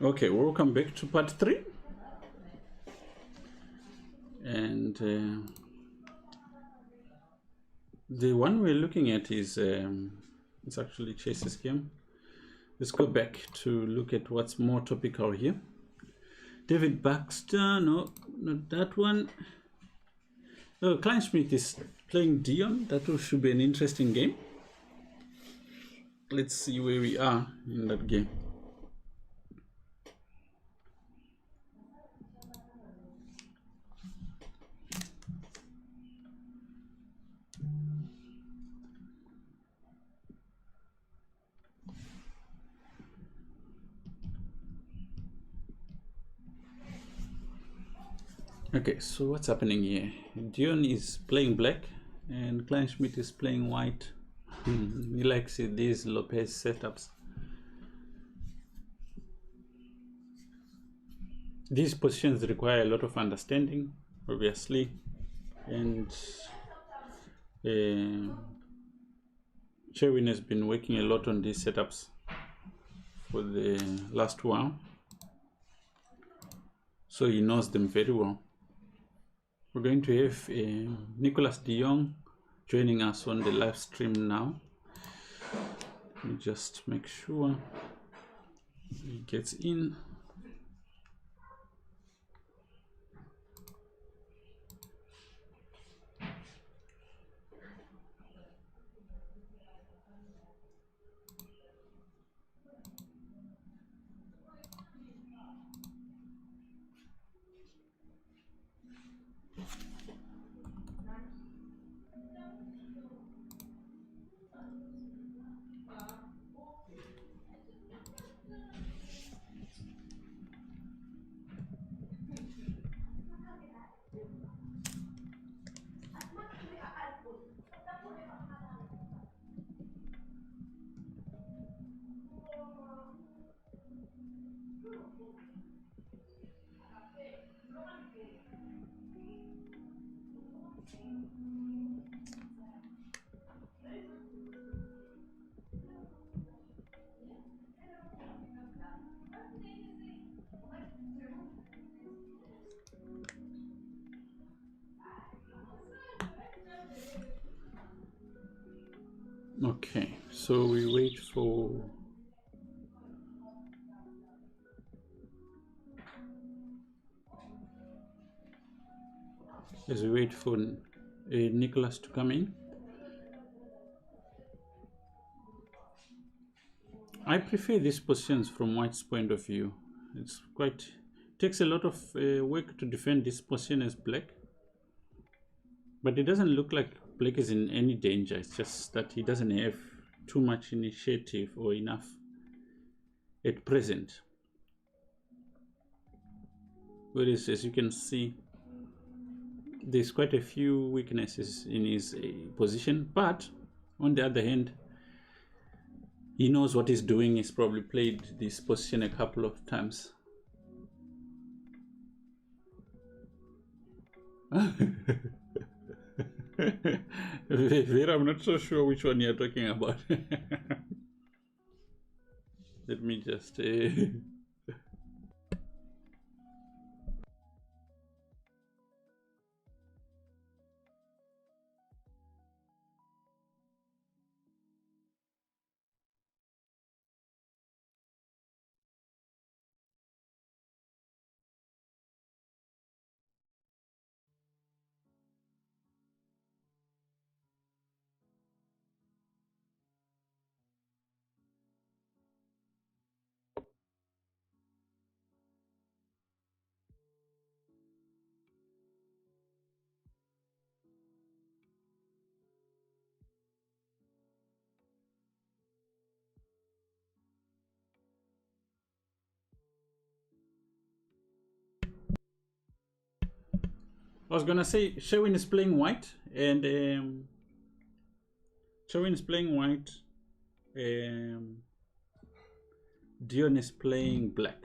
Okay, welcome back to part 3. And the one we're looking at is it's actually Chase's game. Let's go back to look at what's more topical here. David Baxter, no, not that one. Oh, Kleinschmidt is playing Dion. That should be an interesting game. Let's see where we are in that game. Okay, so what's happening here? Dion is playing black and Kleinschmidt is playing white. He likes these Lopez setups. These positions require a lot of understanding, obviously, and Sherwin has been working a lot on these setups for the last while, so he knows them very well. We're going to have Nicholas de Jong joining us on the live stream now. Let me just make sure he gets in. Okay, so we wait for Nicholas to come in. I prefer these positions from White's point of view. It's quite takes a lot of work to defend this position as black, but it doesn't look like black is in any danger. It's just that he doesn't have too much initiative or enough at present. Whereas, as you can see, there's quite a few weaknesses in his position, but on the other hand, he knows what he's doing. He's probably played this position a couple of times. Vera, I'm not so sure which one you're talking about. Let me just I was gonna say Sherwin is playing white, and Sherwin is playing white. Dion is playing black.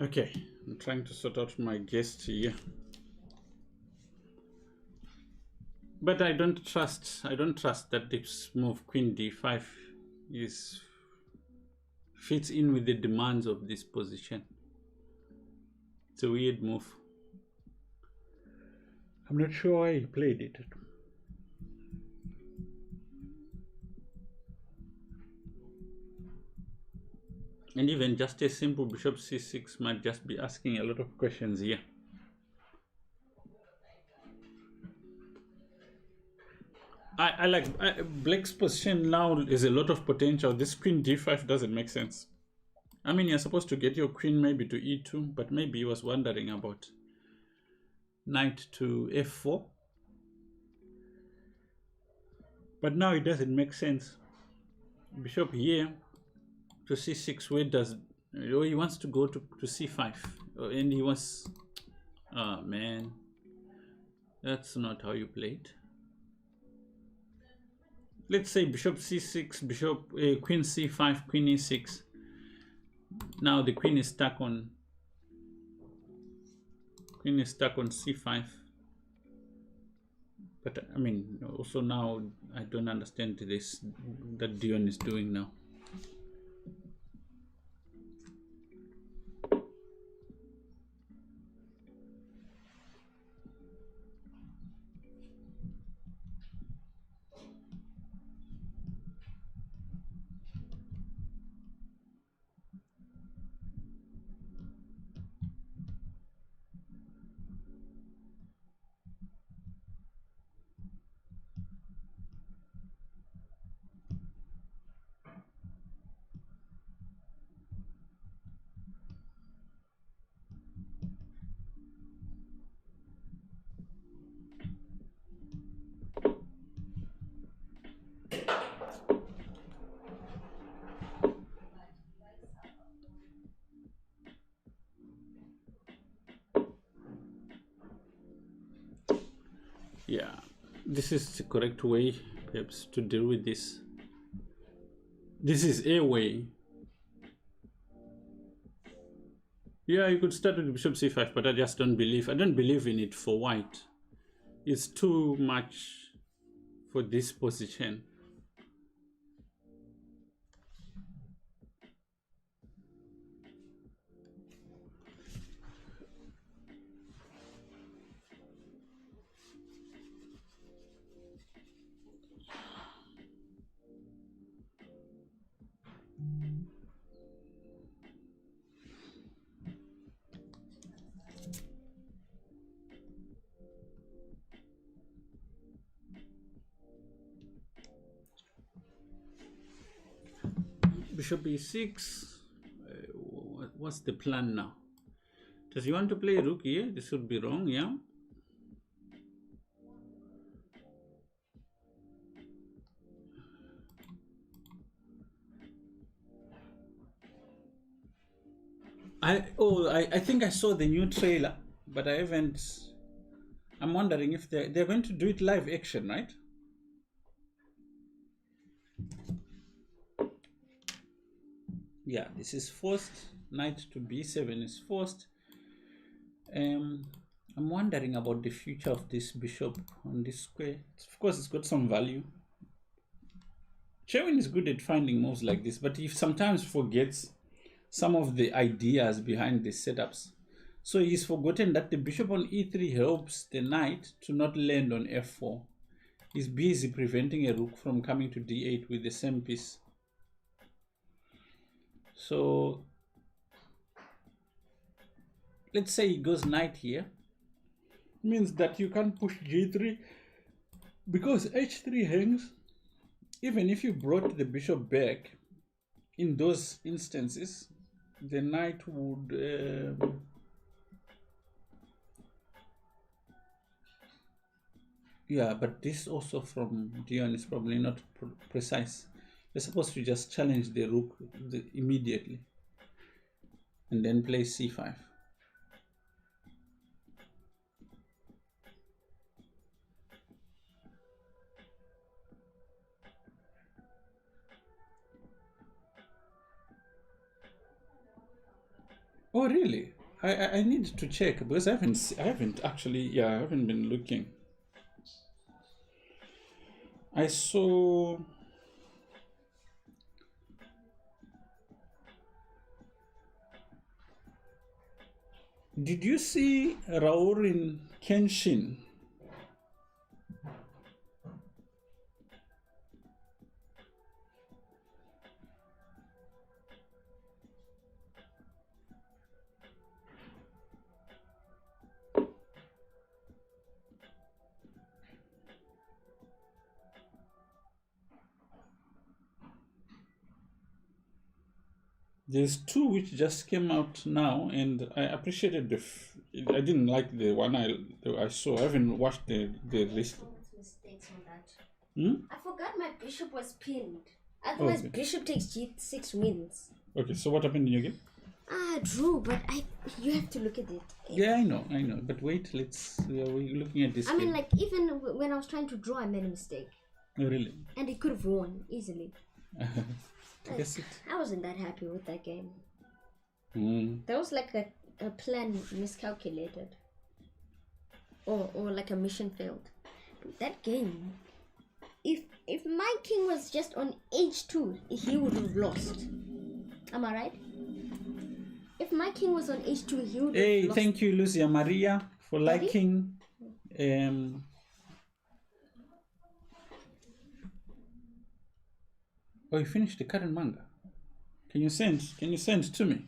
Okay, I'm trying to sort out my guest here. But I don't trust that this move queen d5 is fits in with the demands of this position. It's a weird move. I'm not sure why he played it. And even just a simple bishop c6 might just be asking a lot of questions here. I like Black's position now is a lot of potential. This queen d5 doesn't make sense. I mean, you're supposed to get your queen maybe to e2, but maybe he was wondering about knight to f4. But now it doesn't make sense. Bishop here to c6, where does... Oh, he wants to go to c5. Oh, and he wants... Oh, man. That's not how you play it. Let's say bishop c6, bishop queen c5, queen e6. Now the queen is stuck on c5. But I mean, also now I don't understand this that Dion is doing now. Yeah, this is the correct way, perhaps, to deal with this. This is a way. Yeah, you could start with bishop c5, but I just don't believe. I don't believe in it for white. It's too much for this position. Bishop e6. What's the plan now? Does he want to play rook here? This would be wrong, yeah. I think I saw the new trailer, but I haven't. I'm wondering if they're going to do it live action, right? Yeah, this is forced. Knight to b7 is forced. I'm wondering about the future of this bishop on this square. Of course, it's got some value. Sherwin is good at finding moves like this, but he sometimes forgets some of the ideas behind these setups. So he's forgotten that the bishop on e3 helps the knight to not land on f4. He's busy preventing a rook from coming to d8 with the same piece. So let's say he goes knight here. Means that you can't push g3 because h3 hangs. Even if you brought the bishop back, in those instances, the knight would yeah, but this also from Dion is probably not precise. You're supposed to just challenge the rook immediately and then play c5. Oh, really? I need to check because I haven't actually, yeah, I haven't been looking. I saw. Did you see Raorin Kenshin? There's two which just came out now, and I appreciated I didn't like the one I saw. I haven't watched the list. Mistakes on that. Hmm? I forgot my bishop was pinned. Otherwise, Okay. bishop takes g6 wins. Okay, so what happened in your game? I drew, but you have to look at it. Yeah, I know. But wait, we are looking at this. I mean, like, even when I was trying to draw, I made a mistake. Oh, really? And it could have won easily. Guess it. I wasn't that happy with that game. Mm. That was like a plan miscalculated. Or like a mission failed. That game, if my king was just on h2, he would have lost. Am I right? If my king was on h2, he would have lost. Thank you, Lucia Maria, for liking. Oh, you finished the current manga. Can you send to me?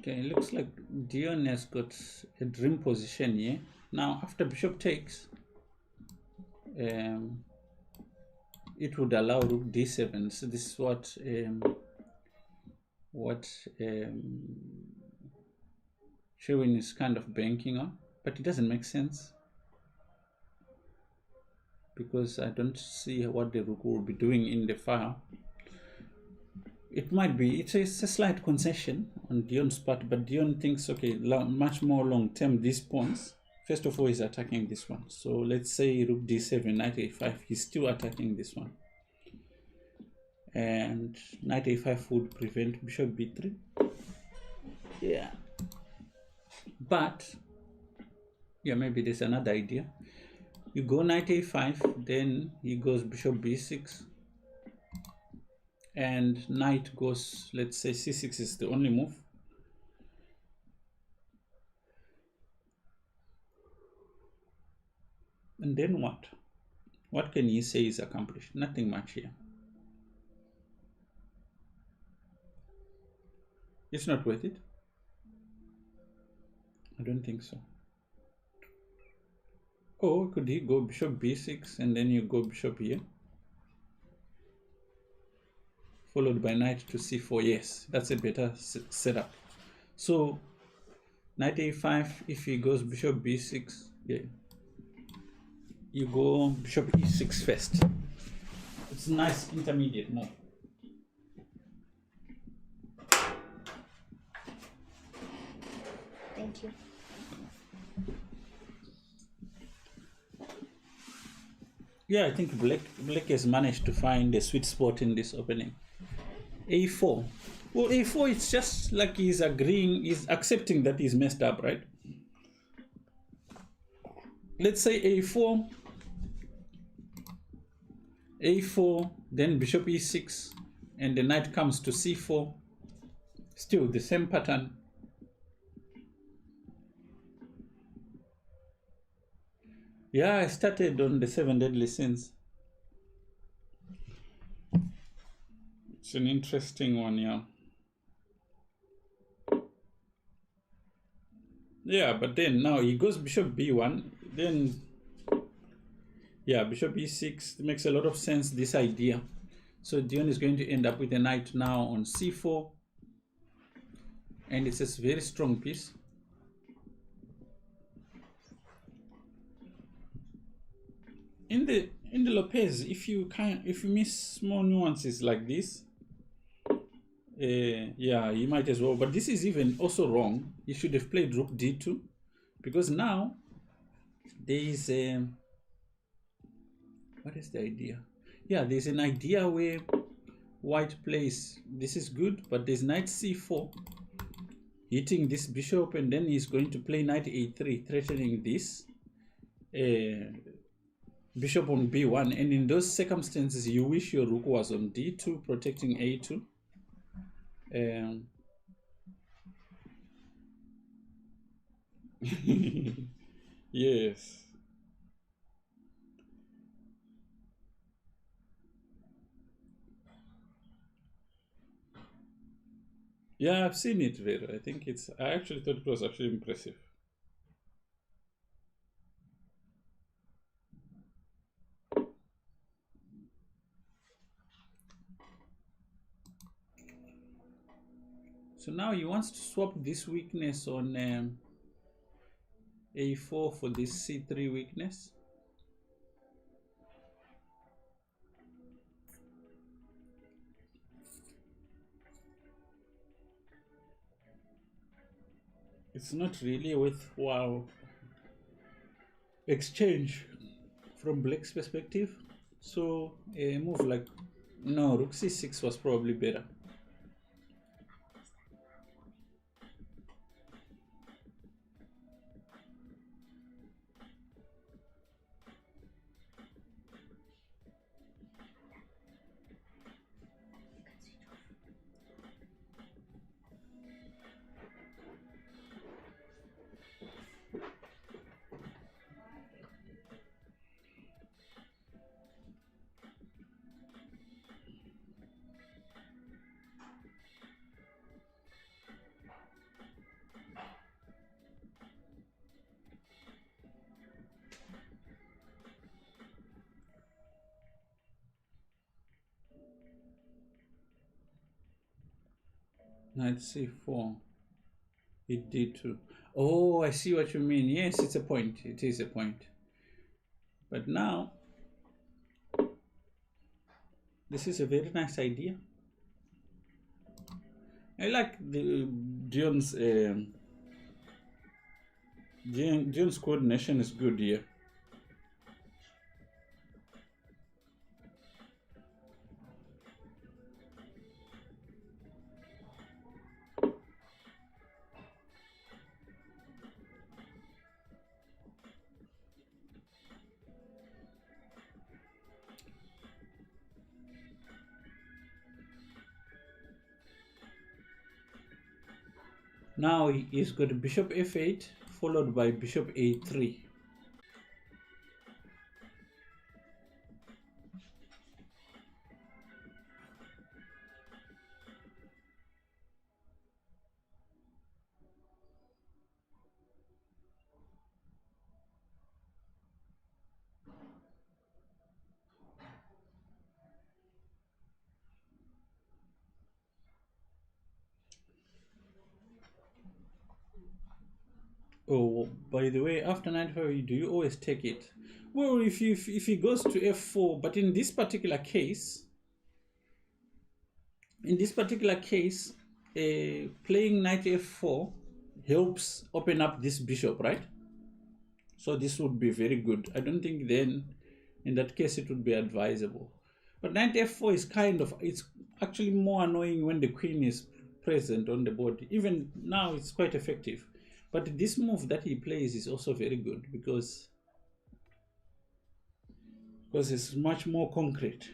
Okay, it looks like Dion has got a dream position here. Now, after bishop takes, it would allow rook d7. So this is what Sherwin is kind of banking on, but it doesn't make sense because I don't see what the rook will be doing in the file. It might be, it's a slight concession on Dion's part, but Dion thinks, okay, much more long-term these pawns. First of all, he's attacking this one. So let's say rook d7, knight a5, he's still attacking this one. And knight a5 would prevent bishop b3. Yeah. But, yeah, maybe there's another idea. You go knight a5, then he goes bishop b6. And knight goes, let's say c6 is the only move. And then what? What can you say is accomplished? Nothing much here. It's not worth it. I don't think so. Oh, could he go bishop b6 and then you go bishop here? Followed by knight to c4. Yes, that's a better setup. So knight a5, if he goes bishop b6, yeah, you go bishop e6 first. It's a nice intermediate move. Thank you. Yeah, I think Black has managed to find a sweet spot in this opening. A4. Well, A4, it's just like he's accepting that he's messed up, right? Let's say A4, then bishop E6, and the knight comes to C4. Still the same pattern. Yeah, I started on the 7 deadly sins. It's an interesting one, yeah. Yeah, but then now he goes bishop b1, then yeah, bishop e6 makes a lot of sense, this idea. So Dion is going to end up with a knight now on c4, and it's a very strong piece. In the Lopez, if you miss small nuances like this, yeah, you might as well. But this is even also wrong. You should have played rook d2, because now there is a, what is the idea? Yeah, there's an idea where white plays, this is good, but there's knight c4 hitting this bishop, and then he's going to play knight a3, threatening this bishop on b1, and in those circumstances you wish your rook was on d2, protecting a2. Yes. Yeah, I've seen it, Vera. I think I actually thought it was actually impressive. So now he wants to swap this weakness on a4 for this c3 weakness. It's not really a worthwhile exchange from Black's perspective. So a move like, no, rook c6 was probably better. Knight c4. It did too. Oh, I see what you mean. Yes, it's a point. It is a point. But now, this is a very nice idea. I like the Dion's Dion's coordination is good here. Now he's got bishop f8 followed by bishop a3. Oh, by the way, after knight 5, do you always take it? Well, if he goes to f4, but in this particular case, playing knight f4 helps open up this bishop, right? So this would be very good. I don't think then, in that case, it would be advisable. But knight f4 is it's actually more annoying when the queen is present on the board. Even now, it's quite effective. But this move that he plays is also very good because it's much more concrete.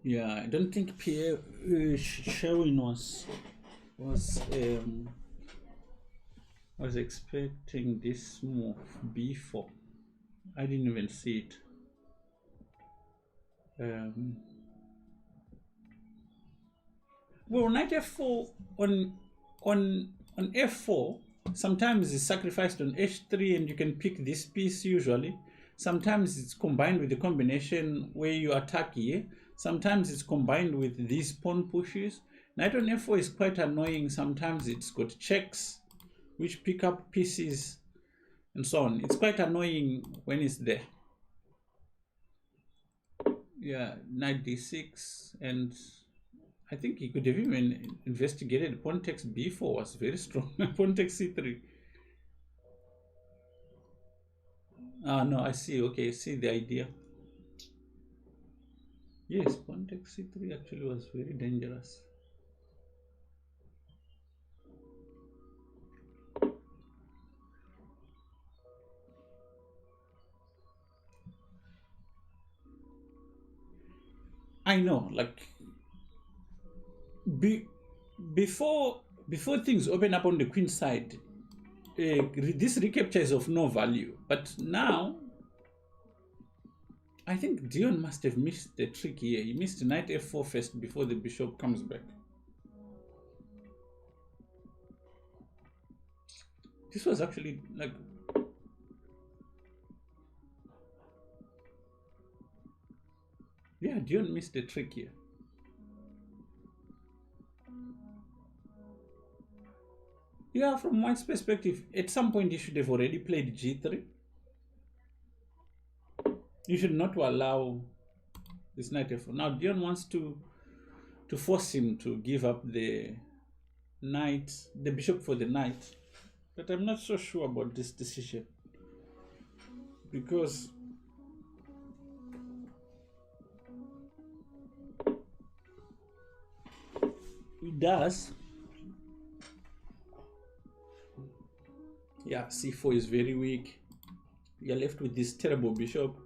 Yeah, I don't think Pierre Sherwin was was expecting this move b4. I didn't even see it. Um, well, knight f4 on f4 sometimes it's sacrificed on h3 and you can pick this piece usually. Sometimes it's combined with the combination where you attack here. Sometimes it's combined with these pawn pushes. Knight on f4 is quite annoying. Sometimes it's got checks which pick up pieces and so on. It's quite annoying when it's there. Yeah, knight d6, and I think he could have even investigated pawn takes b4 was very strong. Pawn takes c3. Ah, no, I see. Okay, see the idea. Yes, pawn takes c3 actually was very dangerous. I know, like be, before things open up on the queen side, this recapture is of no value. But now, I think Dion must have missed the trick here. He missed knight f4 first before the bishop comes back. This was actually like, yeah, Dion missed the trick here. Yeah, from White's perspective, at some point he should have already played g3. You should not allow this knight f4. Now Dion wants to force him to give up the knight, the bishop for the knight. But I'm not so sure about this decision, because it does. Yeah, c4 is very weak. You're left with this terrible bishop.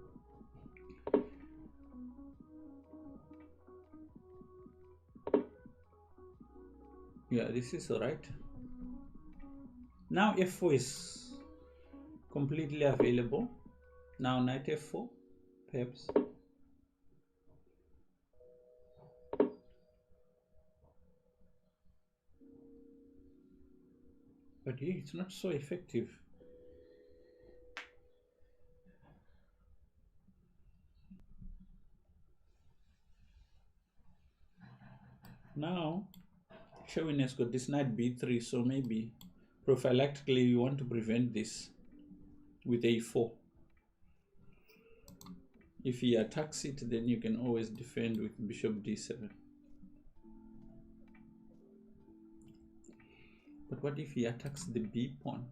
Yeah, this is all right. Now f4 is completely available. Now knight f4, perhaps. But yeah, it's not so effective. Now Sherwin has got this knight b3, so maybe prophylactically you want to prevent this with a4. If he attacks it, then you can always defend with bishop d7. But what if he attacks the b pawn?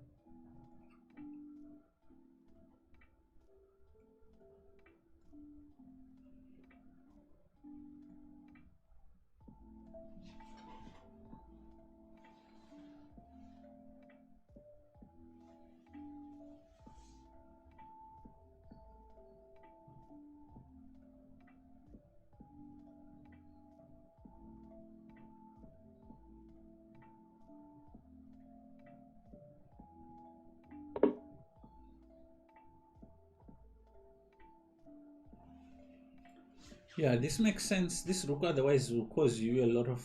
Yeah, this makes sense. This rook otherwise will cause you a lot of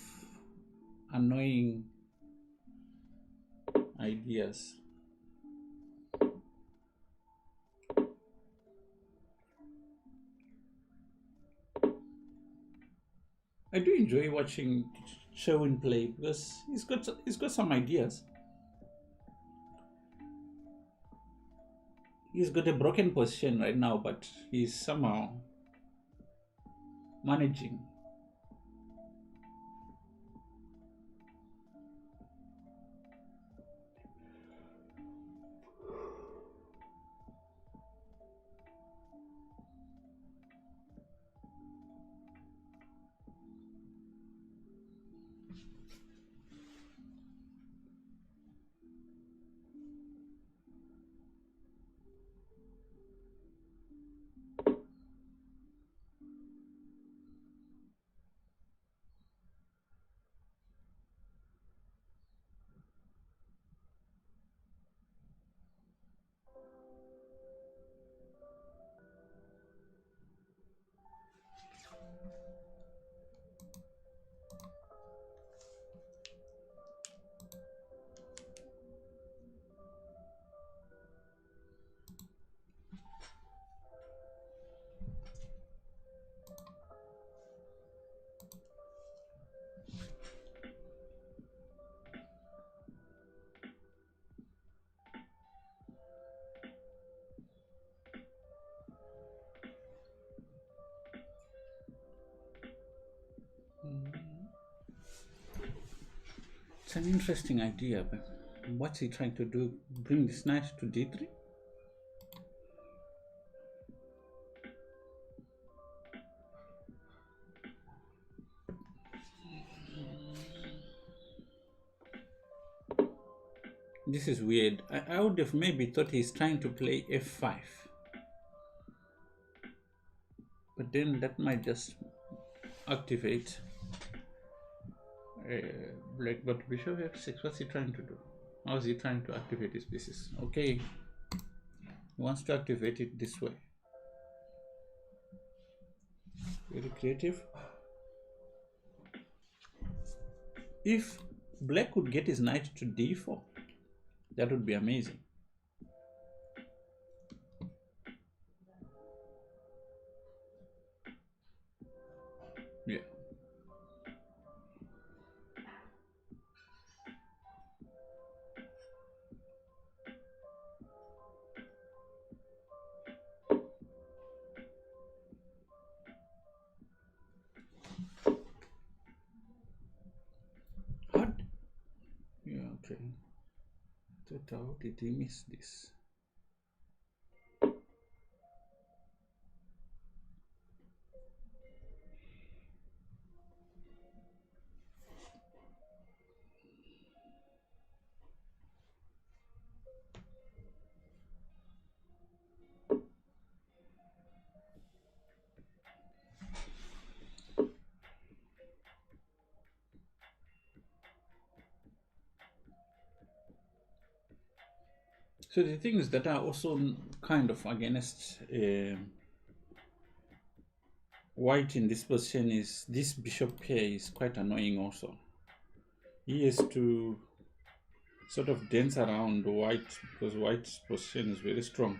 annoying ideas. I do enjoy watching Sherwin play because he's got some ideas. He's got a broken position right now, but he's somehow managing. It's an interesting idea, but what's he trying to do? Bring this knight to d3? This is weird. I would have maybe thought he's trying to play f5. But then that might just activate black, but bishop f6. What's he trying to do? How is he trying to activate his pieces? Okay, he wants to activate it this way. Very creative. If black could get his knight to d4, that would be amazing. Yeah. Hard. Yeah, okay. How did he miss this? So the things that are also kind of against white in this position is this bishop pair is quite annoying also. He has to sort of dance around white because white's position is very strong.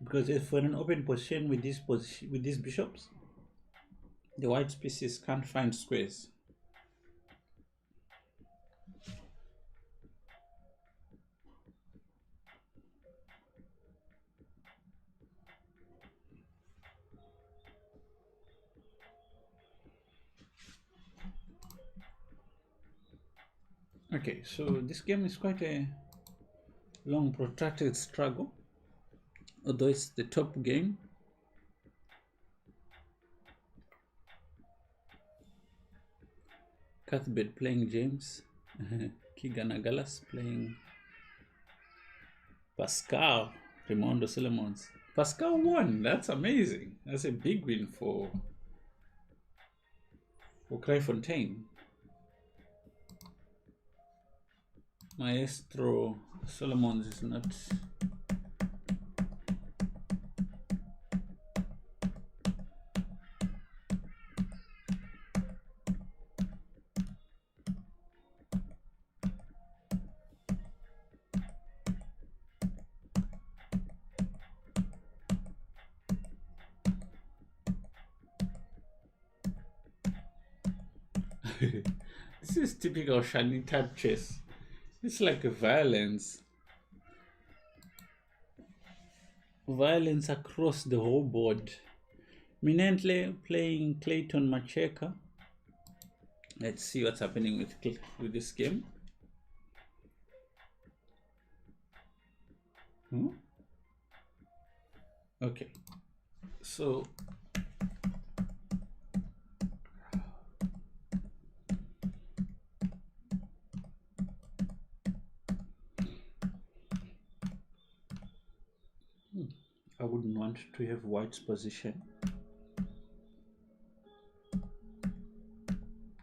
Because if for an open position with these bishops, the white pieces can't find squares. Okay, so this game is quite a long, protracted struggle, although it's the top game. Cuthbert playing James, Keegan Agalas playing Pascal, Raimondo Solomons. Pascal won. That's amazing. That's a big win for Clairefontaine. Maestro Solomons is not. This is typical Shani type chess. It's like a violence across the whole board. Minentle playing Clayton Macheka. Let's see what's happening with this game. Okay, so I wouldn't want to have white's position.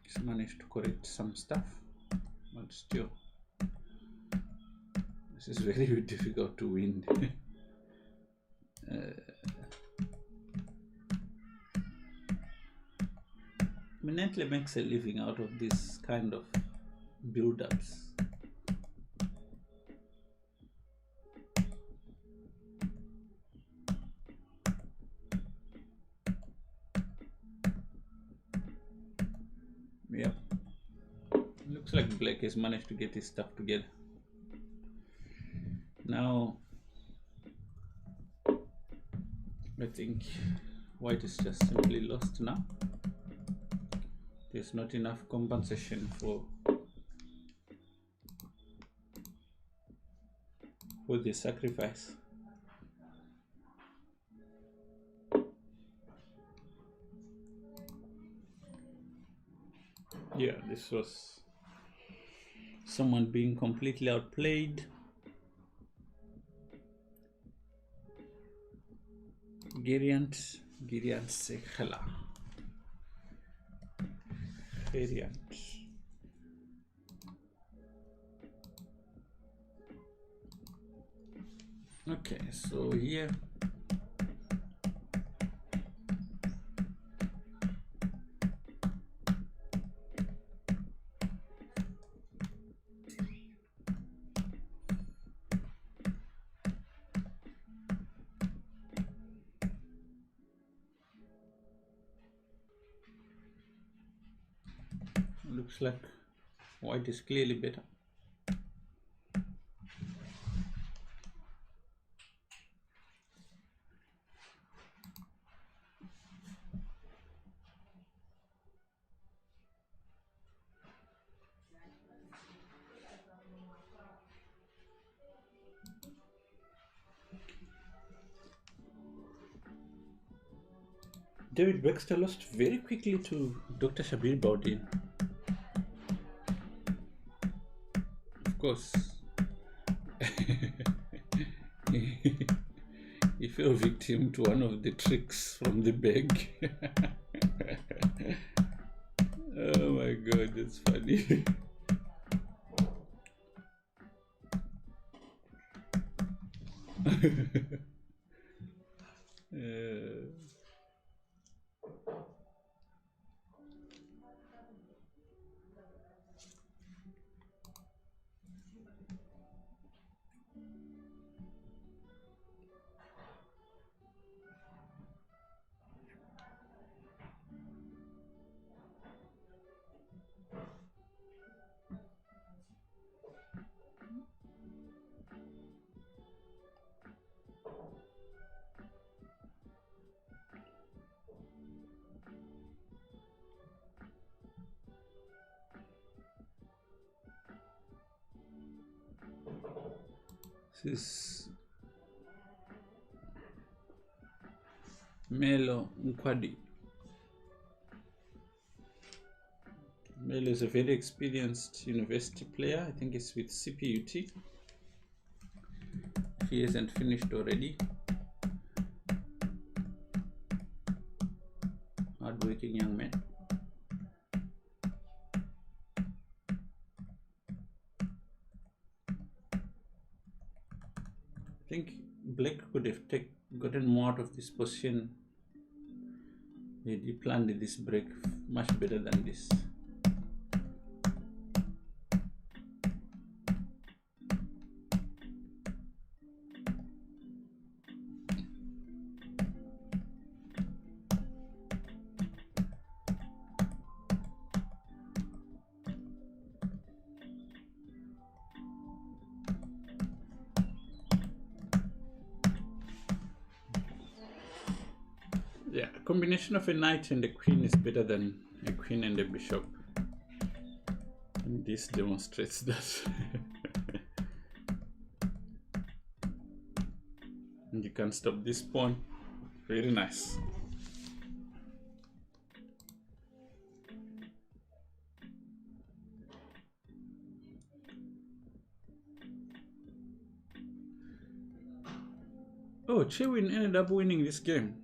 He's managed to correct some stuff, but still, this is very difficult to win. Minentle makes a living out of this kind of build-ups. Yep. Looks like Black has managed to get his stuff together. Now, I think White is just simply lost now. There's not enough compensation for the sacrifice. Yeah, this was someone being completely outplayed. Giriant Sekhela. Giriant. Okay, so here looks like white is clearly better. David Baxter lost very quickly to Dr. Shabir Baudin. Of course, he fell victim to one of the tricks from the bag. Oh my god, that's funny. This is Melo Nkwadi. Melo is a very experienced university player. I think it's with CPUT. He hasn't finished already. Hardworking young man. I think Black could have gotten more out of this position. He planned this break much better than this. Yeah, a combination of a knight and a queen is better than a queen and a bishop. And this demonstrates that. And you can stop this pawn. Very nice. Oh, Chewin ended up winning this game.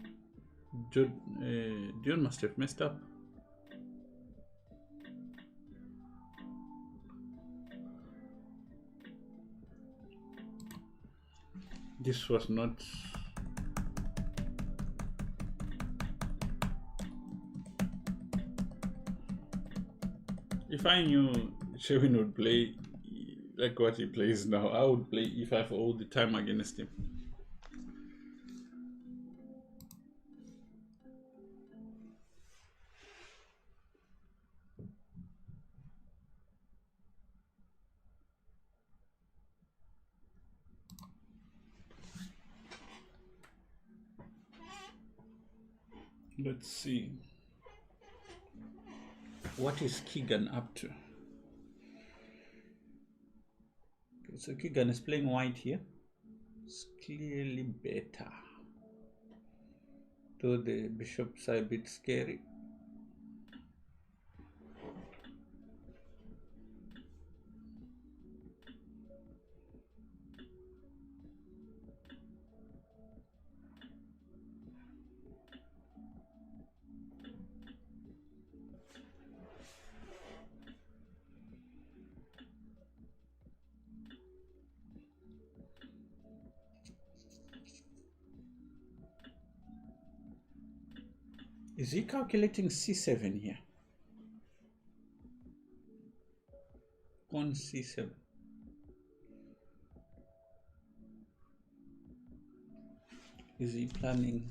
Dion must have messed up. This was not... If I knew Chewin would play like what he plays now, I would play e5 all the time against him. Let's see. What is Keegan up to? Okay, so Keegan is playing white here. It's clearly better. Though the bishops are a bit scary. Is he calculating c7 here? Pawn c7. Is he planning?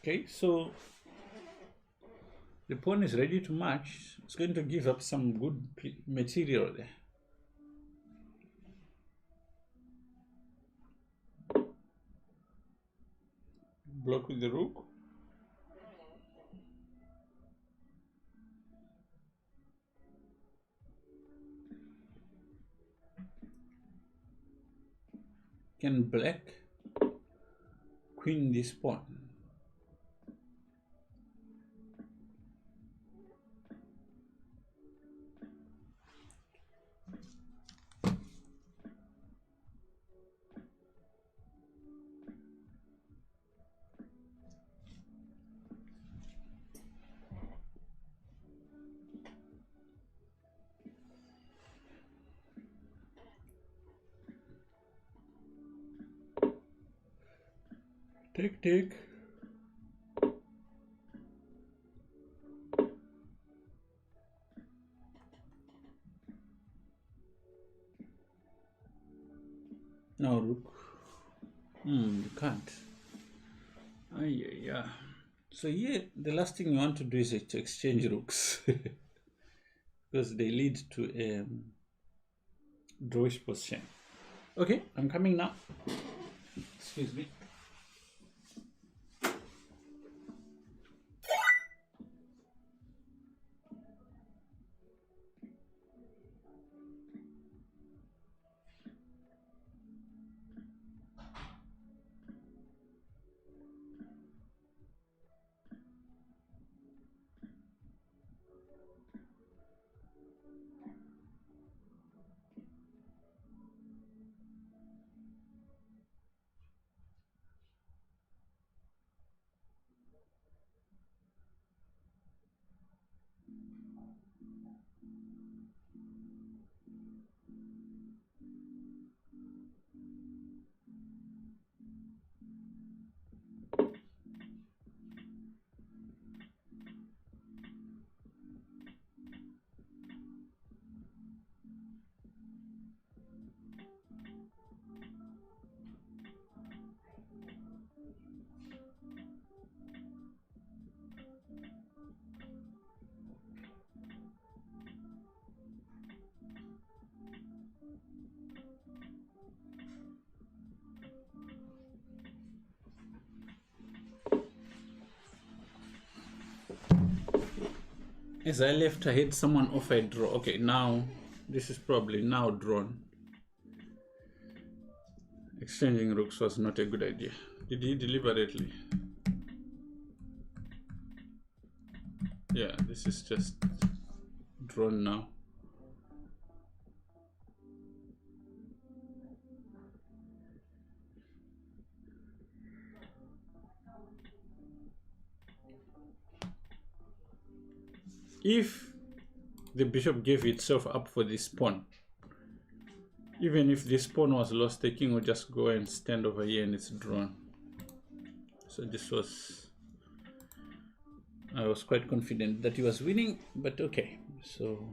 Okay, so the pawn is ready to march. It's going to give up some good material there. Block with the rook. Can black queen this pawn? Take. No, rook. You can't. Yeah. So here, the last thing you want to do is to exchange rooks. Because they lead to a drawish position. Okay, I'm coming now. Excuse me. As I left, I had someone offer a draw. Okay, now this is probably now drawn. Exchanging rooks was not a good idea. Did he deliberately? Yeah, this is just drawn now. If the bishop gave itself up for this pawn, Even if this pawn was lost, the king would just go and stand over here and it's drawn. So this was, I was quite confident that he was winning, but okay. So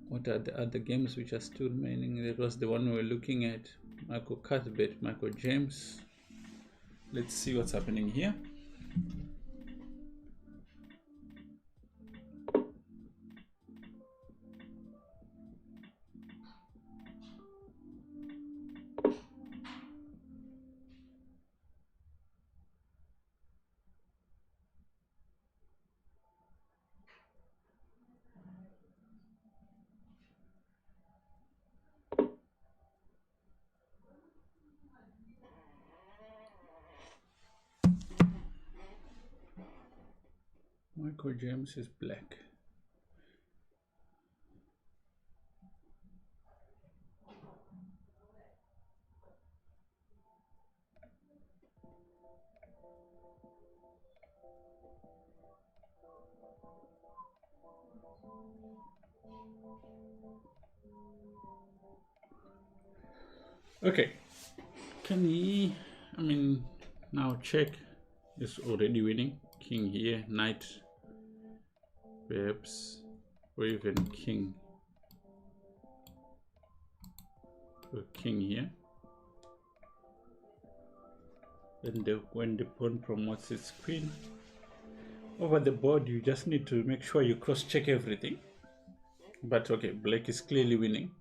what are the other games which are still remaining? That was the one we were looking at. Michael Cuthbert, Michael James. Let's see what's happening here. Michael James is black. Okay, can he, I mean, now check is already winning. King here, knight, perhaps, or even king. Or king here. And when the pawn promotes its queen over the board, you just need to make sure you cross-check everything. But okay, black is clearly winning.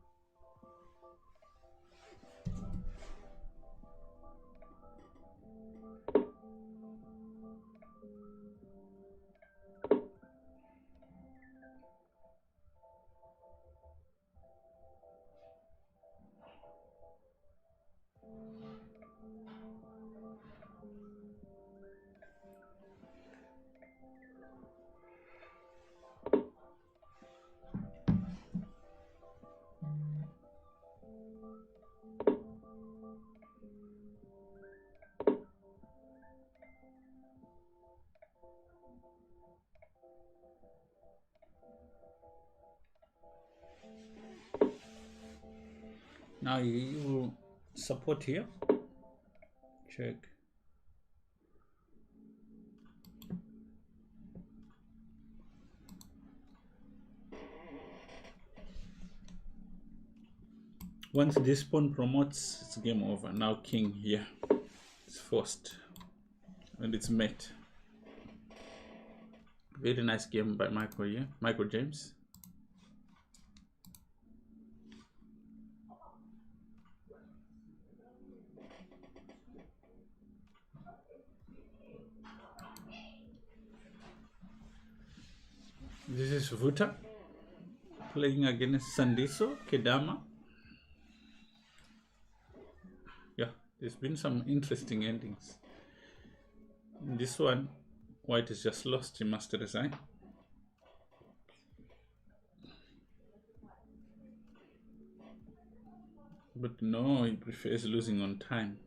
Now you will support here. Check. Once this pawn promotes, it's game over. Now king here. It's forced. And it's met. Very nice game by Michael here. Michael James. This is Vuta playing against Sandiso Kedama. Yeah, there's been some interesting endings. In this one, white is just lost, he must resign. But no, he prefers losing on time.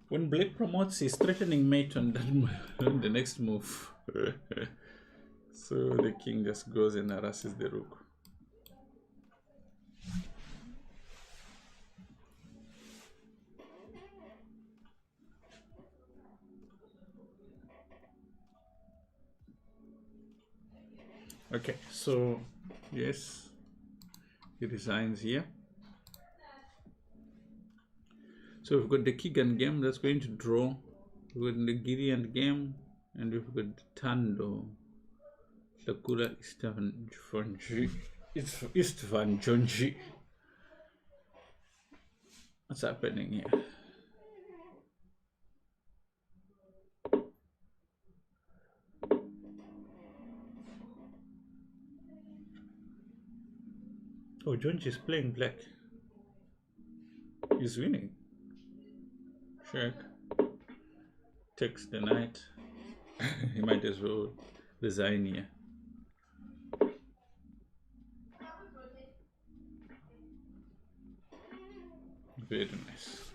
When black promotes, he's threatening mate on the next move. So the king just goes and harasses the rook. Okay, so yes, he resigns here. So we've got the Keegan game that's going to draw. We've got the Girian game, and we've got Tando, Sakura Istvan Jonji. What's happening here? Oh, Jonji is playing black. He's winning. Check. Takes the knight. He might as well resign here. Very nice.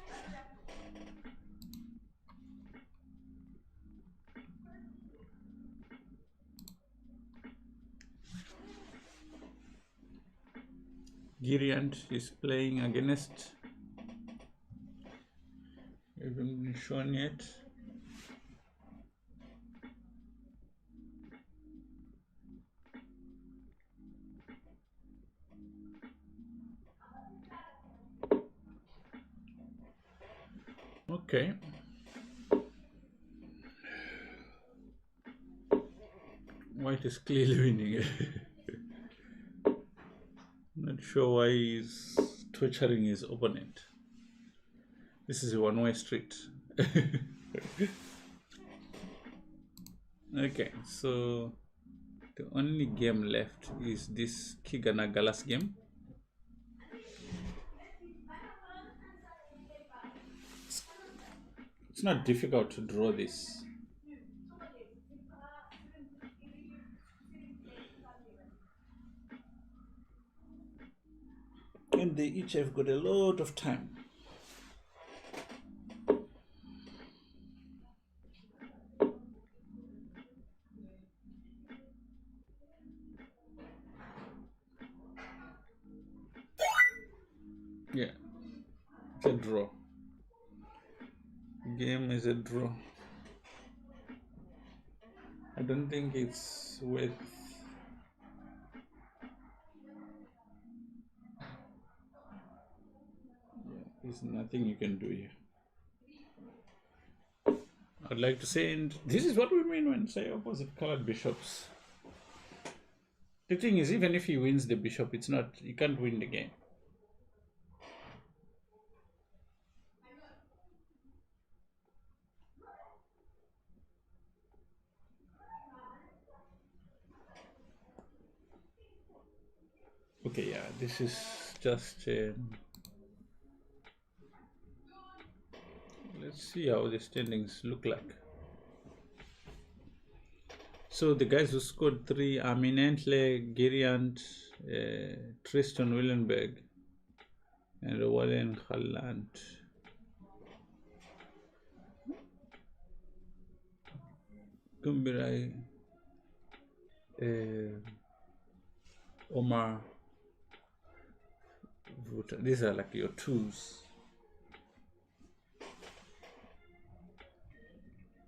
Giriant is playing against, haven't been shown yet. Okay. White is clearly winning. Not sure why he's torturing his opponent. This is a one-way street. Okay, so the only game left is this Kigana Galas game. It's not difficult to draw this. And they each have got a lot of time. Yeah, it's a draw. Game is a draw. I don't think it's worth. There's nothing you can do here. I'd like to say, and this is what we mean when say opposite colored bishops. The thing is, even if he wins the bishop, it's not, you can't win the game. Okay, yeah, this is just let's see how the standings look like. So the guys who scored 3 are Minentle, Giriant, Tristan Willenberg, and Wallen Halland. Kumbirai, Omar. These are like your 2s.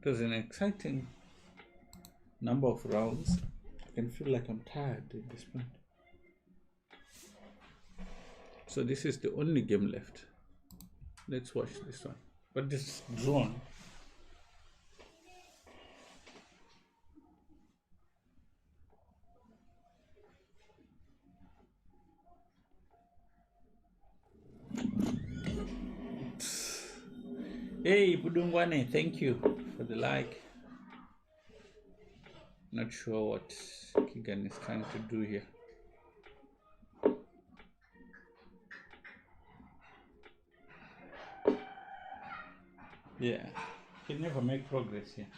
It was an exciting number of rounds. I can feel like I'm tired at this point. So this is the only game left. Let's watch this one. But this is drawn. Hey Budungwane, thank you for the like. Not sure what Keegan is trying to do here. Yeah, can never make progress here.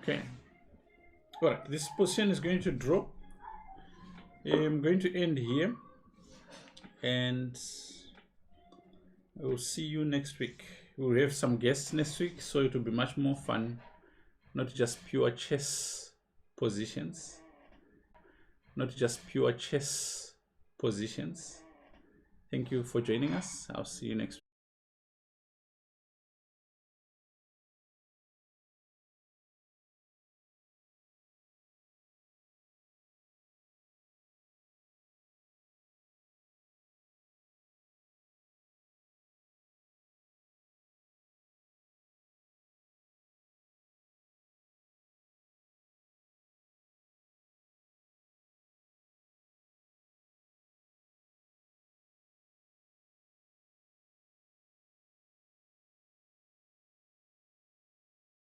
Okay. All right, this position is going to drop. I'm going to end here, and I will see you next week. We'll have some guests next week, so it will be much more fun, not just pure chess positions, Thank you for joining us. I'll see you next week.